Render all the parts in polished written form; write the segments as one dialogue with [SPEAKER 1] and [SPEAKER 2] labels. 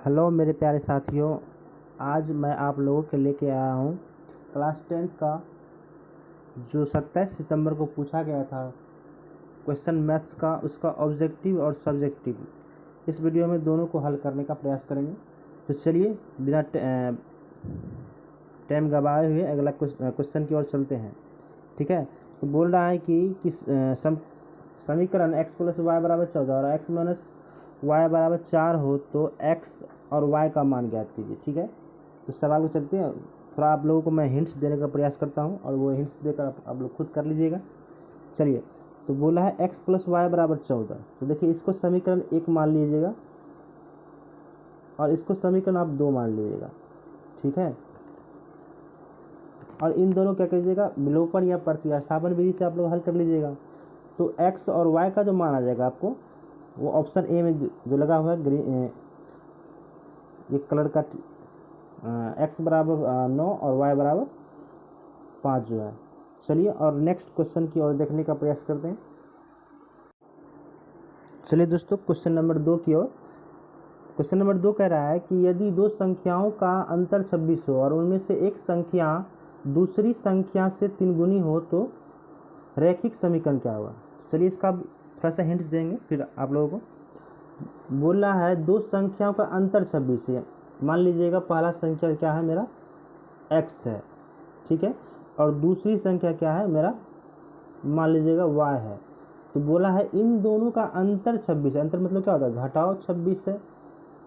[SPEAKER 1] Hello मेरे प्यारे साथियों, आज मैं आप लोगों के लेके आया हूँ क्लास 10th का जो 27 सितंबर को पूछा गया था क्वेश्चन मैथ्स का, उसका ऑब्जेक्टिव और सब्जेक्टिव। इस वीडियो में दोनों को हल करने का प्रयास करेंगे। तो चलिए बिना टाइम गवाए हुए अगला क्वेश्चन की ओर चलते हैं। ठीक है, तो बोल रहा है कि समीकरण x + y = 14 और x - y = 4 हो तो x और y का मान ज्ञात कीजिए। ठीक है, तो सवाल को चलते हैं। थोड़ा आप लोगों को मैं हिंट्स देने का प्रयास करता हूं और वो हिंट्स देकर आप लोग खुद कर लीजिएगा। चलिए, तो बोला है x + y = 14। तो देखिए, इसको समीकरण 1 मान लीजिएगा और इसको समीकरण आप 2 मान लीजिएगा। ठीक है, और इन दोनों क्या कीजिएगा, विलोपन या प्रतिस्थापन विधि से आप लोग हल कर लीजिएगा। तो x और y का जो मान आ जाएगा आपको, वो ऑप्शन ए में जो लगा हुआ है ग्रीन एक कलर का, x = 9 और y = 5 जो है। चलिए, और नेक्स्ट क्वेश्चन की ओर देखने का प्रयास करते हैं। चलिए दोस्तों, क्वेश्चन नंबर 2 की ओर। क्वेश्चन नंबर 2 कह रहा है कि यदि दो संख्याओं का अंतर 26 हो और उनमें से एक संख्या दूसरी संख्या से 3 गुनी हो तो रैखिक समीकरण क्या होगा। चलिए, इसका थोड़ा सा हिंट्स देंगे फिर आप लोगों को। बोलना है दो संख्याओं का अंतर 26 है। मान लीजिएगा पहला संख्या क्या है, मेरा x है। ठीक है, और दूसरी संख्या क्या है, मेरा मान लीजिएगा y है। तो बोला है इन दोनों का अंतर 26 है। अंतर मतलब क्या होता है, घटाओ 26 है।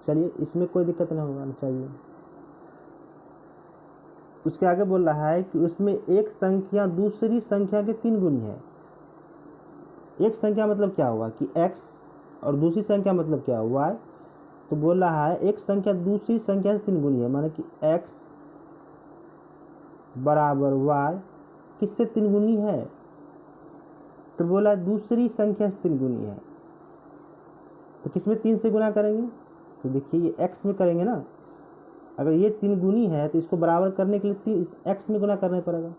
[SPEAKER 1] चलिए, इसमें कोई दिक्कत नहीं होना चाहिए। उसके आगे बोल रहा है कि उसमें एक संख्या दूसरी संख्या के 3 गुनी है। एक संख्या मतलब क्या हुआ कि x और दूसरी संख्या मतलब क्या हुआ y। तो बोल रहा है एक संख्या दूसरी संख्या से 3 गुनी है, माने कि x बराबर y किससे 3 गुनी है। तो बोला दूसरी संख्या से 3 गुनी है। तो किसमें 3 से गुना करेंगे, तो देखिए ये x में करेंगे ना। अगर ये 3 गुनी है तो इसको बराबर करने के लिए x में गुना करना पड़ेगा,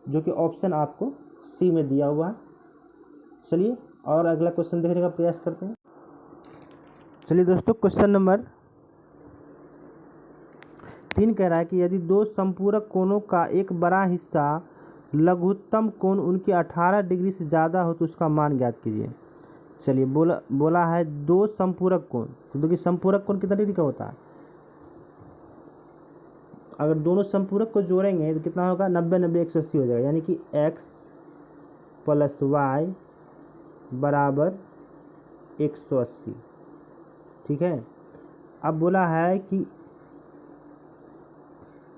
[SPEAKER 1] जो कि ऑप्शन आपको सी में दिया हुआ है। चलिए, और अगला क्वेश्चन देखने का प्रयास करते हैं। चलिए दोस्तों, क्वेश्चन नंबर 3 कह रहा है कि यदि दो संपूरक कोणों का एक बड़ा हिस्सा लघुत्तम कोण उनके 18 डिग्री से ज़्यादा हो तो उसका मान ज्ञात कीजिए। चलिए, बोला है दो संपूरक कोण। तो देखिए, संपूरक कोण कितना डिग्री का होता है। अगर दोनों संपूरक को जोड़ेंगे तो कितना होगा, 90 90 180 हो जाएगा, यानी कि x + y = 180। ठीक है, अब बोला है कि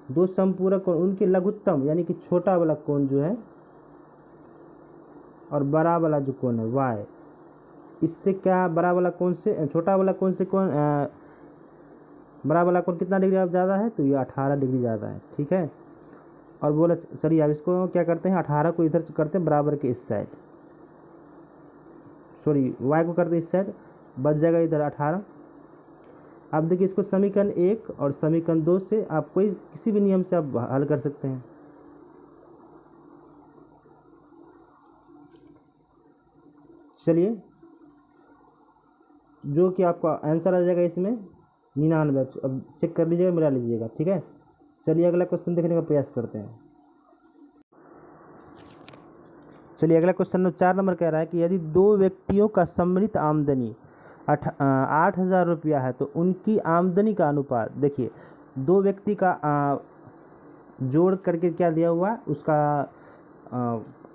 [SPEAKER 1] दो संपूरक कोण उनके लघुत्तम यानी कि छोटा वाला कोण जो है और बड़ा वाला जो कोण है y, इससे क्या बड़ा वाला कोण से छोटा वाला कोण से कोण बड़ा वाला कोण कितना डिग्री ज़्यादा है, तो ये 18 डिग्री ज़्यादा है। ठीक है, और बोला चलिए अब इसको क्या करते हैं, 18 को इधर करते हैं बराबर के इस साइड, सॉरी y को करते हैं इस साइड, बच जाएगा इधर 18। अब देखिए, इसको समीकरण 1 और समीकरण 2 से आप कोई किसी भी नियम से आप हल कर सकते हैं। चलिए, जो कि आपका आंसर आ जाएगा इसमें 99। अब चेक कर लीजिएगा, मिला लीजिएगा। ठीक है, चलिए अगला क्वेश्चन देखने का प्रयास करते हैं। चलिए, अगला क्वेश्चन 4 नंबर कह रहा है कि यदि दो व्यक्तियों का सम्मिलित आमदनी 8,000 रुपया है तो उनकी आमदनी का अनुपात। देखिए, दो व्यक्ति का जोड़ करके क्या दिया हुआ है, उसका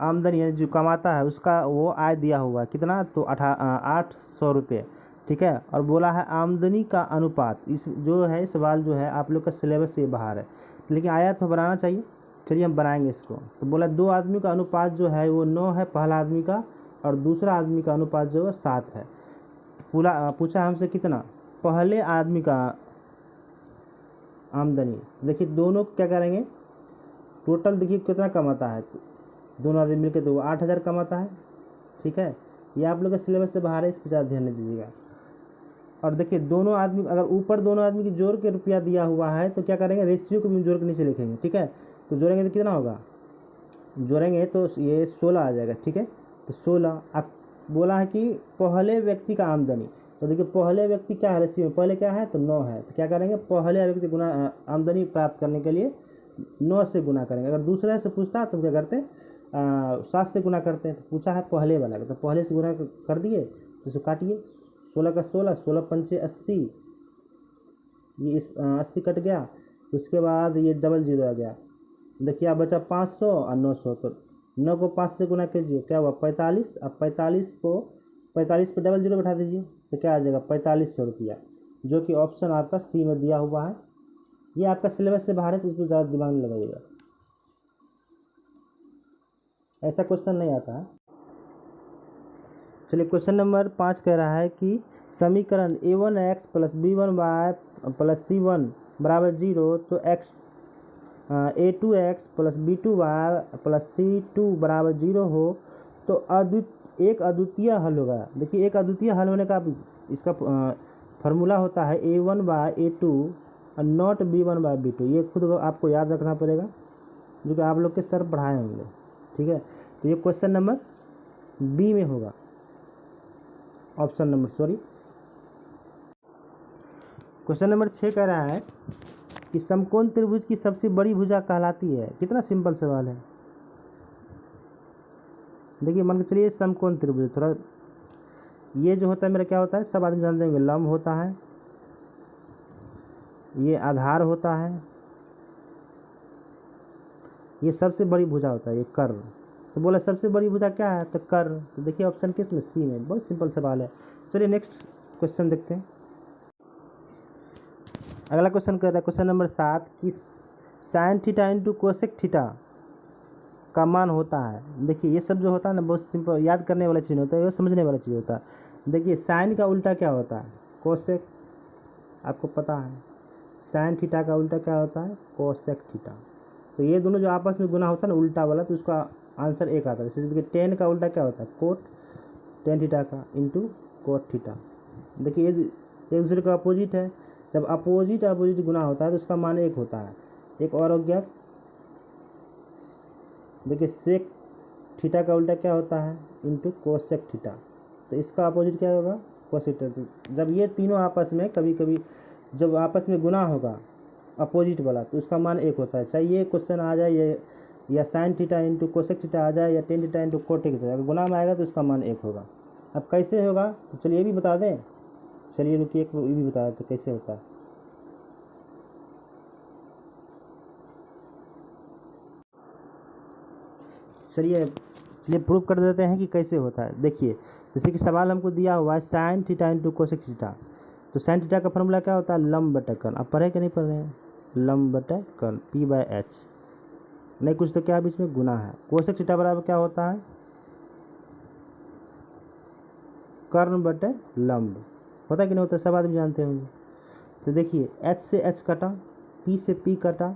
[SPEAKER 1] आमदनी यानी जो कमाता है उसका वो आय दिया हुआ है कितना, तो 800 रुपये। ठीक है, और बोला है आमदनी का अनुपात। इस जो है सवाल जो है आप लोग का सिलेबस से बाहर है, लेकिन आया तो बनाना चाहिए। चलिए, हम बनाएंगे इसको। तो बोला दो आदमी का अनुपात जो है वो 9 है पहला आदमी का, और दूसरा आदमी का अनुपात जो है 7 है। पूछा हमसे कितना, पहले आदमी का आमदनी। देखिए, दोनों क्या करेंगे, टोटल देखिए कितना कमाता है, दोनों आदमी मिलकर तो वो 8,000 कमाता है। ठीक है, ये आप लोग का सिलेबस से बाहर है, इस पर ज़्यादा ध्यान नहीं दीजिएगा। और देखिए, दोनों आदमी अगर ऊपर दोनों आदमी की जोड़ के रुपया दिया हुआ है तो क्या करेंगे, रेशियो को भी जोड़ के नीचे लिखेंगे। ठीक है, तो जोड़ेंगे तो कितना होगा, जोड़ेंगे तो ये 16 आ जाएगा। ठीक है, तो 16। अब बोला है कि पहले व्यक्ति का आमदनी, तो देखिए पहले व्यक्ति क्या है रेशियो में, पहले क्या है तो 9 है, तो क्या करेंगे पहले व्यक्ति गुना आमदनी प्राप्त करने के लिए 9 से गुना करेंगे। अगर दूसरे से पूछता तो क्या करते 7 से गुना करते हैं, तो पूछा है पहले वाला तो पहले से गुना कर दिए, तो इसको काटिए 16 का 16, 16 पंचे 80, ये 80 कट गया, उसके बाद ये डबल जीरो आ गया, देखिए आप बचा 500 और 900, तो 9 को 5 से गुना कीजिए क्या हुआ 45, अब 45 को 45 पे डबल जीरो बैठा दीजिए तो क्या आ जाएगा 4500 रुपया, जो कि ऑप्शन आपका सी में दिया हुआ है। ये आपका सिलेबस से बाहर है तो इस पर ज़्यादा दिमाग नहीं लगाइएगा, ऐसा क्वेश्चन नहीं आता है। चलिए क्वेश्चन नंबर 5 कह रहा है कि समीकरण a1x plus b1y plus c1 बराबर 0, तो a2x plus b2y plus c2 बराबर 0 हो तो एक अद्वितीय हल होगा। देखिए एक अद्वितीय हल होने का इसका फार्मूला होता है a1/a2 और नॉट b1/b2। ये खुद आपको याद रखना पड़ेगा, जो कि आप लोग के सर पढ़ाए होंगे, ठीक है। तो ये क्वेश्चन नंबर बी में होगा, option number sorry. Question number 6 कह रहा है कि समकोण त्रिभुज की सबसे बड़ी भुजा कहलाती है। कितना सिंपल सवाल है। देखिए मान के चलिए समकोण त्रिभुज, थोड़ा ये जो होता है मेरा क्या होता है, सब आदमी जानते होंगे, लंब होता है, ये आधार होता है, ये सबसे बड़ी भुजा होता है, ये कर्व। तो बोला सबसे बड़ी भुजा क्या है, तो कर्व। तो देखिए ऑप्शन किस में, सी में। बहुत सिंपल सवाल है। चलिए नेक्स्ट क्वेश्चन देखते हैं। अगला क्वेश्चन कर रहा है क्वेश्चन नंबर 7 कि sign theta into cosec theta का मान होता है। देखिए ये सब जो होता है ना बहुत सिंपल, याद करने वाला चीज़ होता है, ये समझने वाला चीज़ होता है। देखिए साइन का उल्टा क्या होता है, कोसेक, आपको पता है। साइन थीटा का उल्टा क्या होता है, कोसेक थीटा। तो ये दोनों जो आपस में गुना होता है ना उल्टा वाला, तो उसका आंसर एक आता है। जैसे देखिए टेन का उल्टा क्या होता है, कोट टेन थीटा का इंटू कोट थीटा। देखिए ये एक दूसरे का अपोजिट है, जब अपोजिट गुना होता है तो उसका मान एक होता है। एक और हो गया, देखिए सेक थीटा का उल्टा क्या होता है, इंटू कोसेक थीटा। तो इसका अपोजिट क्या होगा, कोसेक थीटा। जब ये तीनों आपस में कभी कभी जब आपस में गुना होगा अपोजिट वाला, तो उसका मान एक होता है। चाहे ये क्वेश्चन आ जाए ये या sine theta into cosec theta आ जाए या tan theta into cot theta, अगर गुना में आएगा तो उसका मान एक होगा। अब कैसे होगा, तो चलिए ये भी बता दें। चलिए रुकिए एक ये भी बता देते कैसे होता है। चलिए प्रूव कर देते हैं कि कैसे होता है। देखिए जैसे कि सवाल हमको दिया हुआ है sign theta into cosec theta, तो साइन थीटा का फॉर्मूला क्या होता है, लंब बटा कर्ण। आप पढ़े कि नहीं पढ़ रहे हैं, लंब बटा कर्ण p/h, नहीं कुछ तो क्या बीच में गुना है। कोसेक थीटा बराबर क्या होता है, कर्ण बटे लंब, होता है कि नहीं होता, सब आदमी जानते होंगे। तो देखिए h से h कटा, p से p कटा,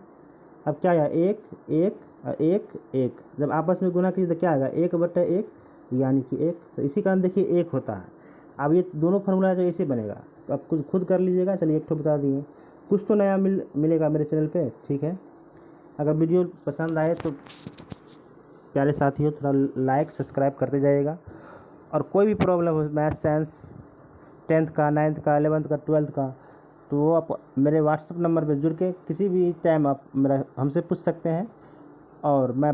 [SPEAKER 1] अब क्या आया एक एक और एक एक, जब आपस में गुना कीजिए तो क्या आएगा, एक बटे एक यानी कि एक। तो इसी कारण देखिए एक होता है। अब ये दोनों फार्मूला जो ऐसे बनेगा, तो आप कुछ खुद कर लीजिएगा। चलिए एक तो बता दिए, कुछ तो नया मिलेगा मेरे चैनल पे, ठीक है। अगर वीडियो पसंद आए तो प्यारे साथियों थोड़ा लाइक सब्सक्राइब करते जाइएगा। और कोई भी प्रॉब्लम हो, मैथ साइंस 10th का 9th का 11th का 12th का, तो वो आप मेरे व्हाट्सअप नंबर पे जुड़ के किसी भी टाइम आप मेरा हमसे पूछ सकते हैं, और मैं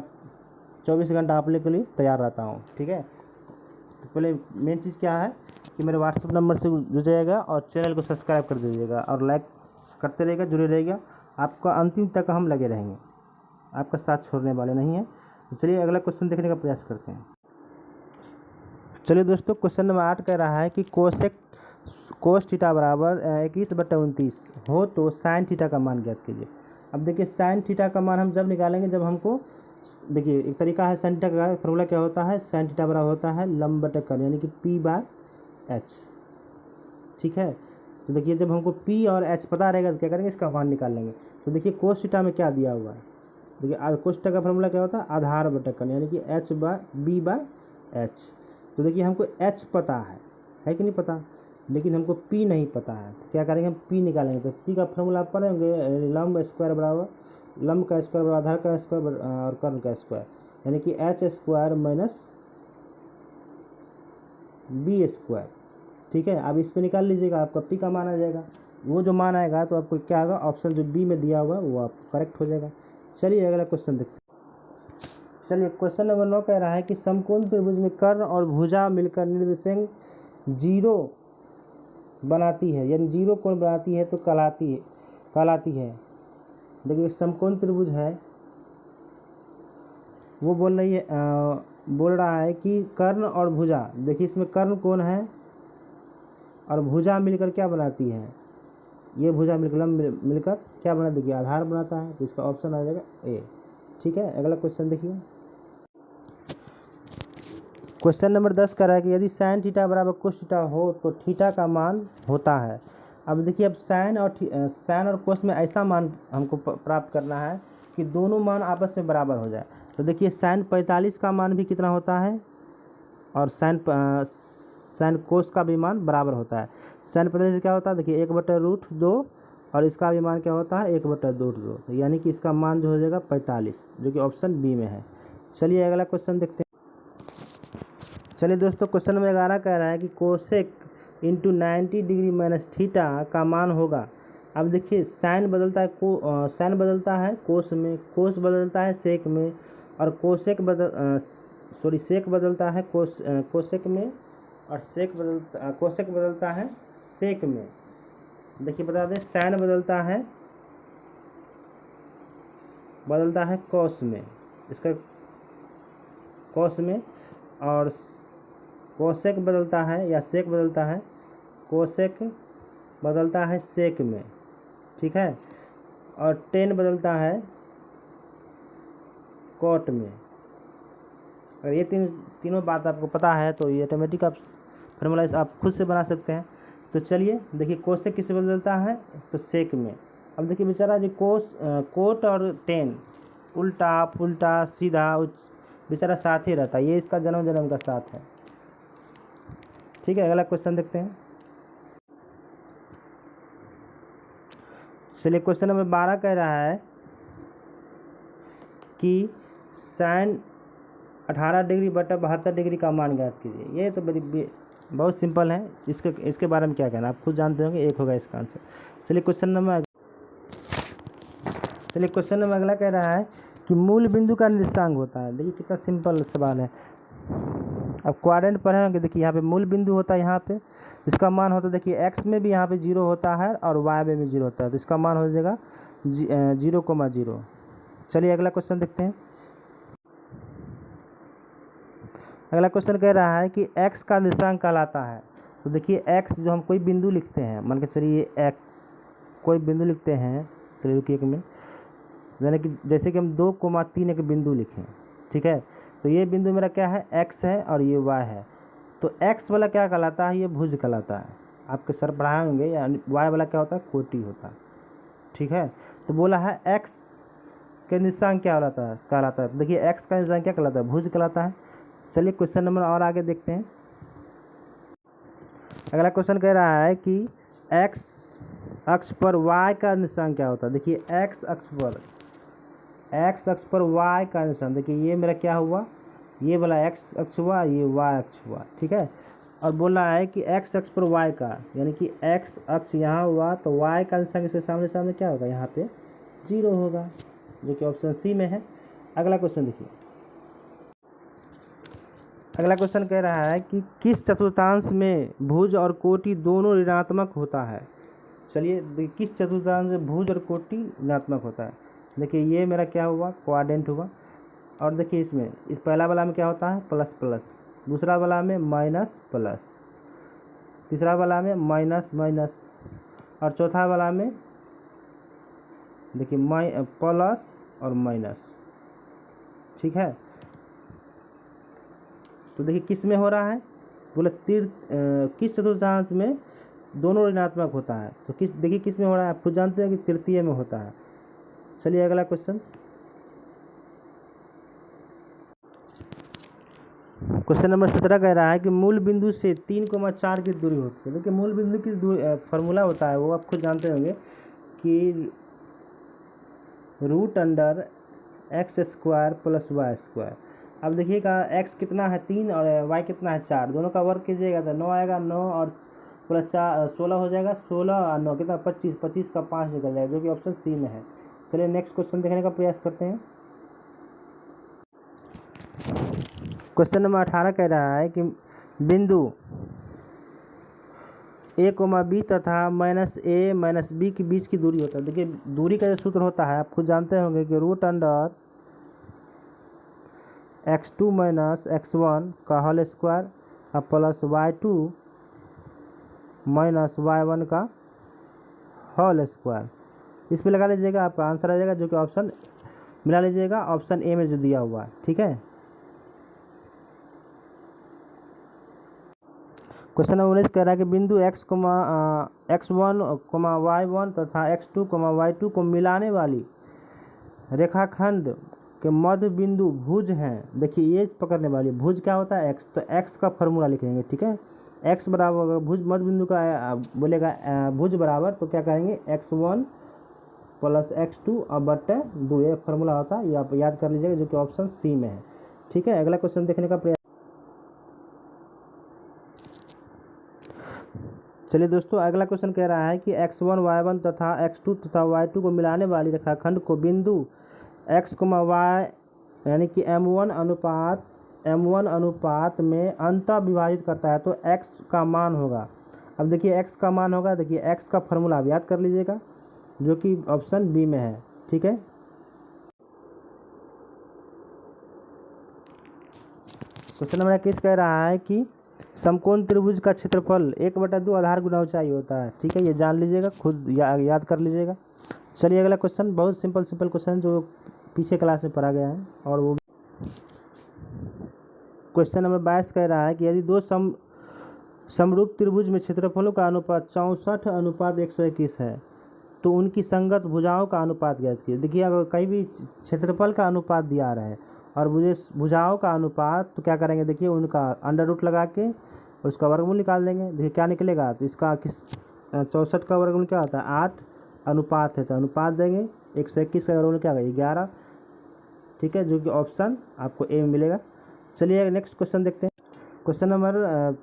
[SPEAKER 1] 24 घंटा आप लोग के लिए तैयार रहता हूँ, ठीक है। तो पहले मेन चीज़ क्या है कि मेरे व्हाट्सअप नंबर से जुड़ जाइएगा और चैनल को सब्सक्राइब कर दीजिएगा और लाइक करते रहिएगा, जुड़े रहिएगा। आपका अंतिम तक हम लगे रहेंगे, आपका साथ छोड़ने वाले नहीं हैं। तो चलिए अगला क्वेश्चन देखने का प्रयास करते हैं। चलिए दोस्तों क्वेश्चन नंबर 8 कह रहा है कि कोस थीटा बराबर 21/29 हो तो साइन थीटा का मान ज्ञात कीजिए। अब देखिए साइन थीटा का मान हम जब निकालेंगे जब हमको, देखिए एक तरीका है साइन थीटा का फॉर्मूला क्या होता है, साइन थीटा बराबर होता है लंब बटे कर्ण यानी कि p/h, ठीक है। तो देखिए जब हमको p और h पता रहेगा तो क्या करेंगे, इसका मान निकाल लेंगे। तो देखिए कोस थीटा में क्या दिया हुआ है, देखिए कोस थीटा का फॉर्मूला क्या होता है, आधार बटे कर्ण यानी कि h/b/h। तो देखिए हमको h पता है कि नहीं पता, लेकिन हमको p नहीं पता है। तो क्या करेंगे, हम p निकालेंगे। तो p का फॉर्मूला आप पढ़ेंगे, लंब स्क्वायर बराबर लंब का स्क्वायर बराबर आधार का स्क्वायर और कर्ण का स्क्वायर, यानी कि h² - b², ठीक है। अब इस पे निकाल लीजिएगा, आपका पी का मान आ जाएगा। वो जो मान आएगा तो आपको क्या होगा, ऑप्शन जो बी में दिया हुआ है वो आपको करेक्ट हो जाएगा। चलिए अगला क्वेश्चन देखते हैं। चलिए क्वेश्चन नंबर 9 कह रहा है कि समकोण त्रिभुज में कर्ण और भुजा मिलकर निर्देशांक 0 बनाती है, यानी 0 कोण बनाती है तो कहलाती है। देखिए समकोण त्रिभुज है, वो बोल रहा है कि कर्ण और भुजा, देखिए इसमें कर्ण कौन है और भुजा मिलकर क्या बनाती है, ये भुजा मिलकर क्या बना, देखिए आधार बनाता है, तो इसका ऑप्शन आ जाएगा ए। ठीक है। अगला क्वेश्चन देखिए। क्वेश्चन नंबर 10 कह रहा है कि यदि साइन थीटा बराबर कोस थीटा हो तो थीटा का मान होता है। अब देखिए, अब साइन और कोस में ऐसा मान हमको प्राप्त करना है कि दोनों मान आपस में बराबर हो जाए। तो देखिए साइन 45 का मान भी कितना होता है और साइन कोस का भी मान बराबर होता है। साइन 45 क्या होता है, देखिए 1/√2 और इसका भी मान क्या होता है 1/√2, तो यानी कि इसका मान जो हो जाएगा 45, जो कि ऑप्शन बी में है। चलिए अगला क्वेश्चन देखते हैं। चलिए दोस्तों, क्वेश्चन नंबर 11 कह रहा है कि cosec into 90 degree minus theta का मान होगा। अब देखिए साइन बदलता है साइन बदलता है कोस में, कोस बदलता है सेक में, और सेक बदलता है कोसेक में, और कोसेक बदलता है सेक में। देखिए बता दें, साइन बदलता है कॉस में, इसका कॉस में, और कोसेक बदलता है या सेक बदलता है, कोसेक बदलता है सेक में। ठीक है। और टेन बदलता है कॉट में। अगर ये तीनों बात आपको पता है तो ये ऑटोमेटिक आप फार्मूला आप खुद से बना सकते हैं। तो चलिए देखिए, कोसेक किससे बदलता है तो सेक में। अब देखिए बेचारा जो कोट और टेन उल्टा पुल्टा सीधा बेचारा साथ ही रहता है, ये इसका जन्म का साथ है। ठीक है। अगला क्वेश्चन देखते हैं। चलिए क्वेश्चन नंबर 12 कह रहा है कि साइन 18 डिग्री बटा 72 डिग्री का मान ज्ञात कीजिए। ये तो बहुत सिंपल है, इसके बारे में क्या कहना आप खुद जानते होंगे, एक होगा इसका आंसर। चलिए क्वेश्चन नंबर अगला कह रहा है कि मूल बिंदु का निर्देशांक होता है। देखिए कितना सिंपल सवाल है। अब क्वाड्रेंट पढ़े होंगे, देखिए यहाँ पे मूल बिंदु होता है, यहाँ पे इसका मान होता है, देखिए एक्स में भी यहाँ पे 0 होता है और वाई में भी 0 होता है, तो इसका मान हो जाएगा 0,0। चलिए अगला क्वेश्चन देखते हैं। अगला क्वेश्चन कह रहा है कि x का निर्देशांक कहलाता है। तो देखिए x जो हम कोई बिंदु लिखते हैं, मान के चलिए x कोई बिंदु लिखते हैं, चलिए रुकिए एक मिनट, यानी कि जैसे कि हम 2,3 एक बिंदु लिखें। ठीक है। तो ये बिंदु मेरा क्या है, x है और ये y है, तो x वाला क्या कहलाता है, ये भुज कहलाता है। आपके सर पढ़ाए होंगे, या y वाला क्या होता है, कोटि होता है। ठीक है। तो बोला है x के निर्देशांक क्या कहलाता है। देखिए x का निर्देशांक क्या कहलाता है, भुज कहलाता है। चलिए क्वेश्चन नंबर और आगे देखते हैं। अगला क्वेश्चन कह रहा है कि x अक्ष पर y का निर्देशांक क्या होता है। देखिए x अक्ष पर y का निर्देशांक, देखिए ये मेरा क्या हुआ, ये वाला x अक्ष हुआ, ये y अक्ष हुआ। ठीक है। और बोल रहा है कि x अक्ष पर y का, यानी कि x अक्ष यहाँ हुआ तो y का निर्देशांक इसके सामने क्या होगा, यहाँ पे 0 होगा, जो कि ऑप्शन सी में है। अगला क्वेश्चन देखिए। अगला क्वेश्चन कह रहा है कि किस चतुर्थांश में भुज और कोटि दोनों ऋणात्मक होता है। चलिए किस चतुर्थांश में भुज और कोटि ऋणात्मक होता है। देखिए ये मेरा क्या हुआ, क्वाड्रेंट हुआ, और देखिए इसमें इस पहला वाला में क्या होता है प्लस प्लस, दूसरा वाला में माइनस प्लस, तीसरा वाला में माइनस माइनस, और चौथा वाला में देखिए प्लस और माइनस। ठीक है। तो देखिए किस में हो रहा है, बोले किस चतुर्थांश में दोनों ऋणात्मक होता है, तो देखिए किस में हो रहा है, आप खुद जानते हैं कि तृतीय में होता है। चलिए अगला क्वेश्चन। क्वेश्चन नंबर 17 कह रहा है कि मूल बिंदु से 3,4 की दूरी होती है। देखिए मूल बिंदु की फार्मूला होता है, वो आप खुद जानते होंगे कि √x² + y²। अब देखिएगा x कितना है 3 और y कितना है 4, दोनों का वर्ग कीजिएगा तो 9 आएगा। 9 और प्लस 16 हो जाएगा, 16 और 9 कितना 25, 25 का 5 निकल जाएगा, जो कि ऑप्शन सी में है। चलिए नेक्स्ट क्वेश्चन देखने का प्रयास करते हैं। क्वेश्चन नंबर 18 कह रहा है कि बिंदु a, b तथा -a-b के बीच की दूरी होता है। देखिए दूरी का जो सूत्र होता है आप खुद जानते होंगे कि √x2 - x1 का होल स्क्वायर और प्लस y2 - y1 का होल स्क्वायर। इस पे लगा लीजिएगा, आपका आंसर आ जाएगा, जो कि ऑप्शन मिला लीजिएगा ऑप्शन ए में जो दिया हुआ है। ठीक है, क्वेश्चन नंबर 19 कह रहा है कि बिंदु x1, y1 तथा x2, y2 को मिलाने वाली रेखाखंड के मध्य बिंदु भुज हैं। देखिए ये पकड़ने वाली भुज क्या होता है x, तो x का फॉर्मूला लिखेंगे। ठीक है, x बराबर भुज मध्य बिंदु का बोलेगा भुज बराबर, तो क्या करेंगे x1 + x2 और बट्टे 2, ये फॉर्मूला होता है, ये आप याद कर लीजिएगा, जो कि ऑप्शन सी में है। ठीक है, अगला क्वेश्चन देखने का प्रयास। चलिए दोस्तों, अगला क्वेश्चन कह रहा है कि x1, y1 तथा x2 तथा y2 को मिलाने वाली रेखाखंड को बिंदु x, y यानी कि m1 अनुपात में अंतः विभाजित करता है, तो x का मान होगा। अब देखिए x का मान होगा, देखिए x का फॉर्मूला आप याद कर लीजिएगा, जो कि ऑप्शन बी में है। ठीक है, क्वेश्चन नंबर 21 कह रहा है कि समकोण त्रिभुज का क्षेत्रफल 1/2 आधार गुना ऊंचाई होता है। ठीक है, ये जान लीजिएगा, खुद याद कर लीजिएगा। चलिए अगला क्वेश्चन, बहुत सिंपल क्वेश्चन जो पीछे क्लास में पढ़ा गया है, और वो क्वेश्चन नंबर 22 कह रहा है कि यदि दो समरूप त्रिभुज में क्षेत्रफलों का अनुपात 64:121 है, तो उनकी संगत भुजाओं का अनुपात ज्ञात कीजिए। देखिए अगर कहीं भी क्षेत्रफल का अनुपात दिया रहा है और भुजाओं का अनुपात, तो क्या करेंगे, देखिए उनका अंडर रूट लगा के उसका वर्गमूल निकाल देंगे। देखिए क्या निकलेगा, तो इसका 64 का वर्गमूल क्या होता है 8, अनुपात है तो अनुपात देंगे, 121 का वर्गमूल क्या होगा 11। ठीक है, जो कि ऑप्शन आपको ए में मिलेगा। चलिए नेक्स्ट क्वेश्चन देखते हैं। क्वेश्चन नंबर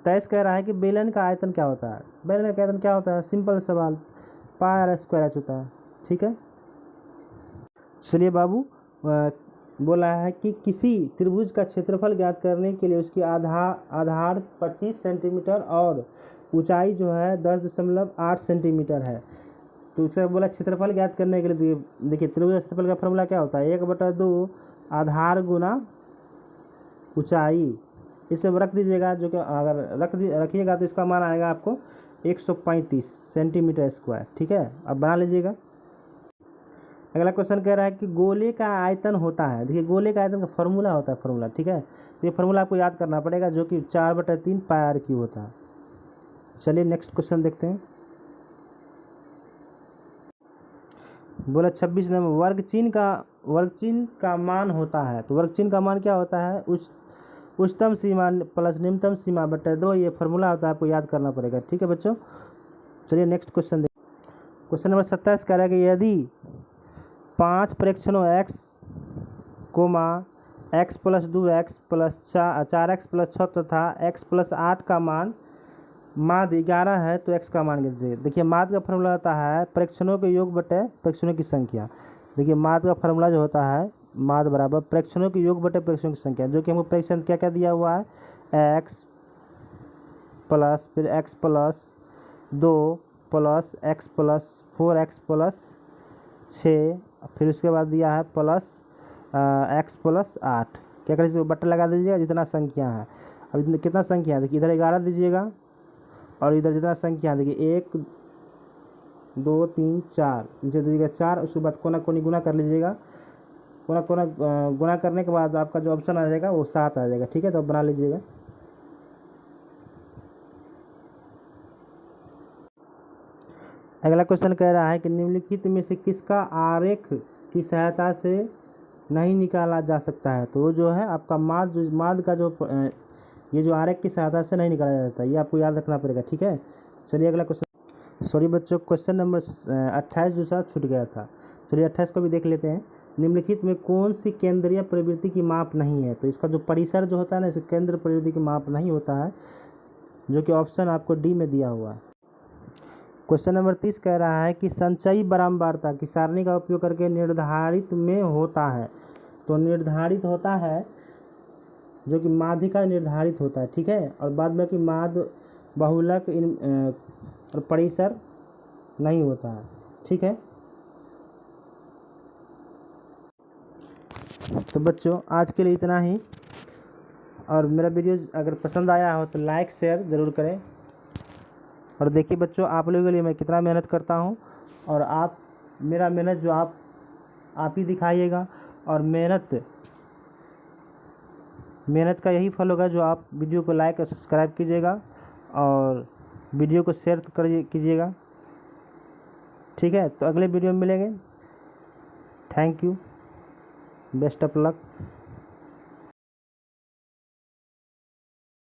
[SPEAKER 1] 23 कह रहा है कि बेलन का आयतन क्या होता है। बेलन का आयतन क्या होता है, सिंपल सवाल, πr² होता है। ठीक है, चलिए बाबू, बोला है कि किसी त्रिभुज का क्षेत्रफल ज्ञात करने के लिए उसकी आधार 25 सेंटीमीटर और ऊंचाई जो है 10.8 सेंटीमीटर है। तो उससे बोला क्षेत्रफल ज्ञात करने के लिए, देखिए त्रिभुज क्षेत्रफल का फॉर्मूला क्या होता है 1/2 आधार गुना ऊंचाई। इसे रख दीजिएगा, जो कि अगर रखिएगा तो इसका मान आएगा आपको 135 सेंटीमीटर स्क्वायर। ठीक है, अब बना लीजिएगा। अगला क्वेश्चन कह रहा है कि गोले का आयतन होता है। देखिए गोले का आयतन का फॉर्मूला होता है फॉर्मूला। ठीक है, तो ये फॉर्मूला आपको याद करना पड़ेगा, जो कि 4/3 πr³ होता है। चलिए नेक्स्ट क्वेश्चन देखते हैं। बोला 26 नंबर, वर्ग चिन्ह का मान होता है। तो वर्ग चिन्ह का मान क्या होता है, उच्चतम सीमा प्लस निम्नतम सीमा बटे 2, ये फॉर्मूला होता है, आपको याद करना पड़ेगा। ठीक है बच्चों, चलिए नेक्स्ट क्वेश्चन देखिए। क्वेश्चन नंबर 27 कह रहा है कि यदि 5 प्रेक्षणों x, x + 2x + 4x + 6 तथा x + 8 का मान माध्य 11 है, तो x का मान कीजिए। देखिए माध्य का फॉर्मूला होता है प्रेक्षणों के योग बटे प्रेक्षणों की संख्या। देखिए माध्य का फॉर्मूला जो होता है माध्य बराबर प्रेक्षणों के योग बटे प्रेक्षणों की संख्या, जो कि हमको प्रेक्षण क्या क्या दिया हुआ है x प्लस फिर x + 2 प्लस x + 4x + 6, फिर उसके बाद दिया है प्लस x + 8। क्या करिए बट्टा लगा दीजिएगा जितना संख्या है। अब कितना संख्या है, देखिए इधर 11 दीजिएगा और इधर जितना संख्या है देखिए 1 2 3 4 नीचे दीजिएगा 4, उसके बाद कोना कोनी गुना कर लीजिएगा। कोना गुना करने के बाद आपका जो ऑप्शन आ जाएगा वो 7 आ जाएगा। ठीक है, तो बना लीजिएगा। अगला क्वेश्चन कह रहा है कि निम्नलिखित में से किसका आरेख की सहायता से नहीं निकाला जा सकता है। तो वो जो है आपका माध्य का जो ये जो आरेख की सहायता से नहीं निकाला जा सकता, ये आपको याद रखना पड़ेगा। ठीक है, चलिए अगला क्वेश्चन, सॉरी बच्चों, क्वेश्चन नंबर 28 जो सा छूट गया था। चलिए 28 को भी देख लेते हैं। निम्नलिखित में कौन सी केंद्रीय प्रवृत्ति की माप नहीं है। तो इसका जो परिसर जो होता है ना, इसे केंद्र प्रवृत्ति की माप नहीं होता है, जो कि ऑप्शन आपको डी में दिया हुआ है। क्वेश्चन नंबर 30 कह रहा है कि संचयी बारंबारता की सारणी का उपयोग करके निर्धारित में होता है। तो निर्धारित होता है जो कि माध्यिका निर्धारित होता है, ठीक है, और बाद में कि माध्य बहुलक और परिसर नहीं होता है, ठीक है। तो बच्चों आज के लिए इतना ही, और मेरा वीडियो अगर पसंद आया हो तो लाइक शेयर ज़रूर करें। और देखिए बच्चों, आप लोगों के लिए मैं कितना मेहनत करता हूँ, और आप मेरा मेहनत जो आप ही दिखाइएगा, और मेहनत का यही फल होगा जो आप वीडियो को लाइक और सब्सक्राइब कीजिएगा और वीडियो को शेयर कीजिएगा, ठीक है। तो अगले वीडियो में मिलेंगे। Thank you, best of luck.